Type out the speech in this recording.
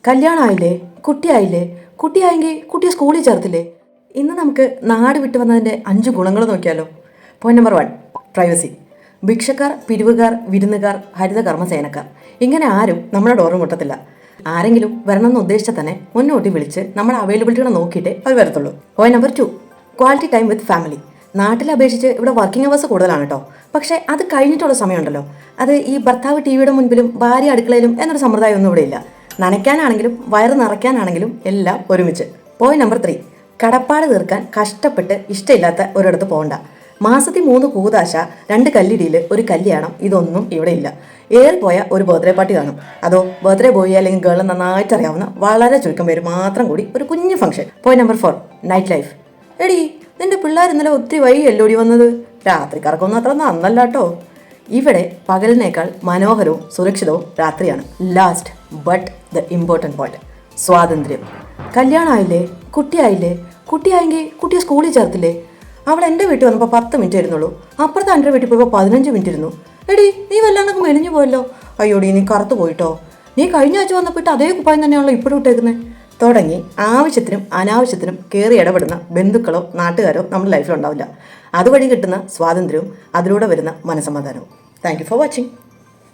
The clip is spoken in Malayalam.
കല്യാണമായില്ലേ? കുട്ടിയായില്ലേ? കുട്ടിയായെങ്കിൽ കുട്ടിയെ സ്കൂളിൽ ചേർത്തില്ലേ? ഇന്ന് നമുക്ക് നാട് വിട്ടു വന്നതിൻ്റെ 5 ഗുണങ്ങൾ നോക്കിയാലോ. Point number 1, privacy. ഭിക്ഷക്കാർ, പിരിവുകാർ, വിരുന്നുകാർ, ഹരിത കർമ്മസേനക്കാർ, ഇങ്ങനെ ആരും നമ്മുടെ ഡോറും മുട്ടത്തില്ല. ആരെങ്കിലും വരണമെന്ന് ഉദ്ദേശിച്ചാൽ തന്നെ മുന്നോട്ട് വിളിച്ച് നമ്മുടെ അവൈലബിലിറ്റികളെ നോക്കിയിട്ടേ അവർ വരത്തുള്ളൂ. Point number 2, quality time with family. നാട്ടിലെ അപേക്ഷിച്ച് ഇവിടെ വർക്കിംഗ് അവേഴ്സ് കൂടുതലാണ് കേട്ടോ. പക്ഷേ അത് കഴിഞ്ഞിട്ടുള്ള സമയമുണ്ടല്ലോ, അത് ഈ ഭർത്താവ് ടി വിയുടെ മുൻപിലും ഭാര്യ അടുക്കളയിലും എന്നൊരു സമ്പ്രദായം ഒന്നും ഇവിടെ ഇല്ല. നനയ്ക്കാനാണെങ്കിലും വയറ് നിറയ്ക്കാനാണെങ്കിലും എല്ലാം ഒരുമിച്ച്. പോയിന്റ് നമ്പർ 3, കടപ്പാട് തീർക്കാൻ കഷ്ടപ്പെട്ട് ഇഷ്ടമില്ലാത്ത ഒരിടത്ത് പോകണ്ട. മാസത്തിൽ 3 കൂതാശ, 2 കല്ലിടിയിൽ, ഒരു കല്യാണം, ഇതൊന്നും ഇവിടെ ഇല്ല. ഏറിപ്പോയ ഒരു ബർത്ത്ഡേ പാർട്ടി കാണും. അതോ ബർത്ത്ഡേ ബോയ് അല്ലെങ്കിൽ ഗേൾ നന്നായിട്ട് അറിയാവുന്ന വളരെ ചുരുക്കം പേര് മാത്രം കൂടി ഒരു കുഞ്ഞു function. Point number 4, night life. എടി, നിന്റെ പിള്ളേർ ഇന്നലെ ഒത്തിരി വൈകിയല്ലോടി വന്നത്. രാത്രി കറക്കൊന്നും അത്ര നന്നല്ല കേട്ടോ. ഇവിടെ പകലിനേക്കാൾ മനോഹരവും സുരക്ഷിതവും രാത്രിയാണ്. Last but the important point, സ്വാതന്ത്ര്യം. കല്യാണമായില്ലേ? കുട്ടിയായില്ലേ? കുട്ടിയായെങ്കിൽ കുട്ടിയെ സ്കൂളിൽ ചേർത്തില്ലേ? അവൾ എൻ്റെ വീട്ടിൽ വന്നപ്പോൾ 10 മിനിറ്റ് ഇരുന്നുള്ളൂ. അപ്പുറത്തെ എൻ്റെ വീട്ടിൽ പോയപ്പോൾ 15 മിനിറ്റ് ഇരുന്നു. എടി, നീ വല്ലാണ്ടൊക്കെ മെലിഞ്ഞു പോയല്ലോ. അയ്യോടി, നീ കറുത്തു പോയിട്ടോ. നീ കഴിഞ്ഞ ആഴ്ച വന്നപ്പോട്ട് അതേ കുപ്പായം തന്നെയാണല്ലോ ഇപ്പോഴും ഇട്ടേക്കുന്നത്. തുടങ്ങി ആവശ്യത്തിനും അനാവശ്യത്തിനും കയറി ഇടപെടുന്ന ബന്ധുക്കളോ നാട്ടുകാരോ നമ്മുടെ ലൈഫിലുണ്ടാവില്ല. അതുവഴി കിട്ടുന്ന സ്വാതന്ത്ര്യവും അതിലൂടെ വരുന്ന മനസ്സമാധാനവും. Thank you for watching.